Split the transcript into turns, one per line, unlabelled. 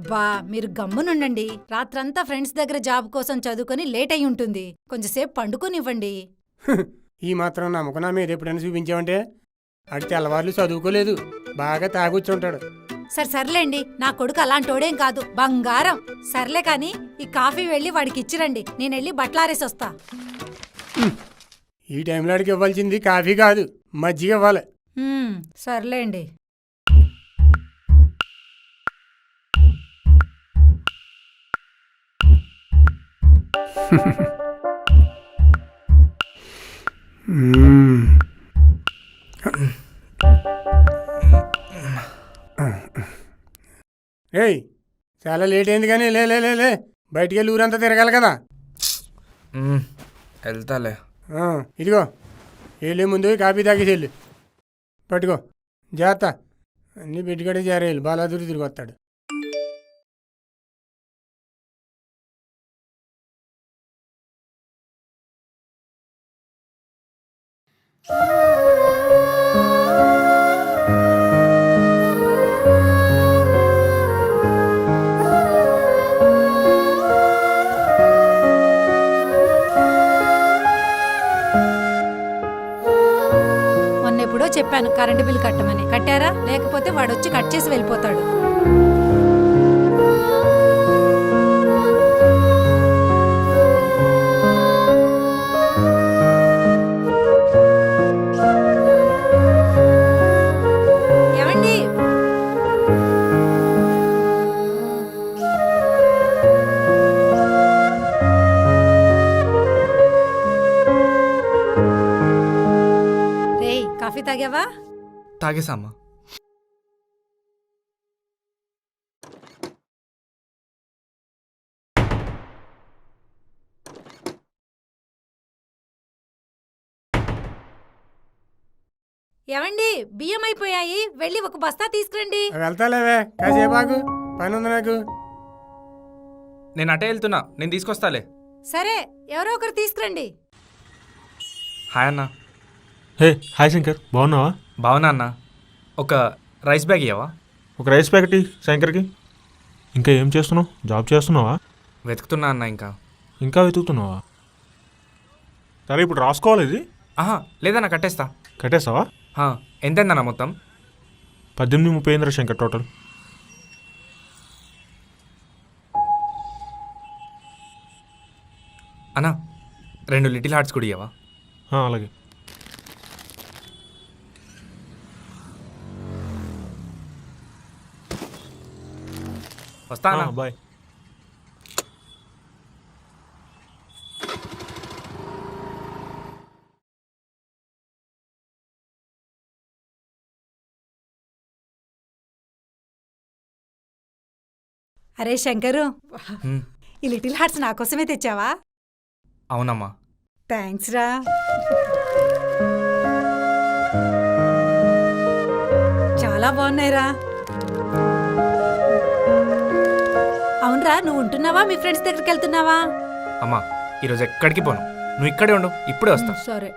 అబ్బా మీరు గమ్మునుండండి. రాత్రంతా ఫ్రెండ్స్ దగ్గర జాబ్ కోసం చదువుకొని లేట్ అయి ఉంటుంది. కొంచెంసేపు పండుకోనివ్వండి.
ఈ మాత్రం నమ్మకం నా మీద ఎప్పుడైనా చూపించావంటే అటు తెల్లవారులు చదువుకోలేదు, బాగా తాగొచ్చుంటాడు.
సర్లేండి, నా కొడుకు అలాంటోడేం కాదు, బంగారం. సర్లే కాని ఈ కాఫీ వెళ్ళి వాడికి ఇచ్చిరండి, నేనెళ్ళి బట్టలారేసొస్తా.
ఈ టైంలో అడిగి ఇవ్వాల్సింది కాఫీ కాదు, మజ్జిగ ఇవ్వాలి.
సర్లేండి.
ఏయ్, చాలా లేట్ అయింది కానీ లే లే లే లే బయటికి వెళ్ళి ఊరంతా తిరగాలి కదా.
వెళ్తాలే.
ఇదిగో వెళ్ళే ముందు కాఫీ తాగేసి వెళ్ళు. పట్టుకో జాగ్రత్త, అన్నీ పెట్టుకడే చేరేయాలి, బాలాదురు తిరిగి వస్తాడు.
మొన్నెప్పుడో చెప్పాను కరెంటు బిల్ కట్టమని, కట్టారా? లేకపోతే వాడొచ్చి కట్ చేసి వెళ్ళిపోతాడు. ఏమండి? రేయ్, కాఫీ తాగావా?
తాగేసామ్మా.
ఏమండి, బియ్యం అయిపోయాయి, వెళ్ళి ఒక బస్తా తీసుకురండి.
వెళ్తాలేవే, కాసేపు ఆగు, పని ఉంది నాకు.
నేను అటే వెళ్తున్నా, నేను తీసుకొస్తాలే.
సరే, ఎవరో ఒకరు తీసుకురండి.
హాయ్ అన్న.
హే హాయ్ శంకర్, బాగున్నావా?
బావునా అన్న. ఒక రైస్ బ్యాగ్ ఇవ్వవా?
ఒక రైస్ ప్యాకెట్ శంకర్కి. ఇంకా ఏం చేస్తున్నావు? జాబ్ చేస్తున్నావా?
వెతుకుతున్నా అన్న.
ఇంకా వెతుకుతున్నావా? సరే ఇప్పుడు రాసుకోవాలి ఇది.
ఆహా లేదన్నా, కట్టేస్తా.
కట్టేస్తావా?
ఎంతైందన్నా మొత్తం?
18-30 శంకర్ టోటల్.
అన్నా 2 లిటిల్ హార్ట్స్ కూడా ఇవ్వవా?
అలాగే.
వస్తా అన్నా.
బాయ్.
అరే శంకరు, ఈ లిటిల్ హార్ట్స్ నా కోసమే తెచ్చావా?
అవునమ్మా.
థ్యాంక్స్ రా. చాలా బాగున్నాయిరా. అవునరా, నువ్వు ఉంటున్నావా మీ ఫ్రెండ్స్ దగ్గరికి వెళ్తున్నావా?
అమ్మా ఈరోజు ఎక్కడికి పోను, నువ్వు ఇక్కడే ఉండు, ఇప్పుడే వస్తా.
సరే.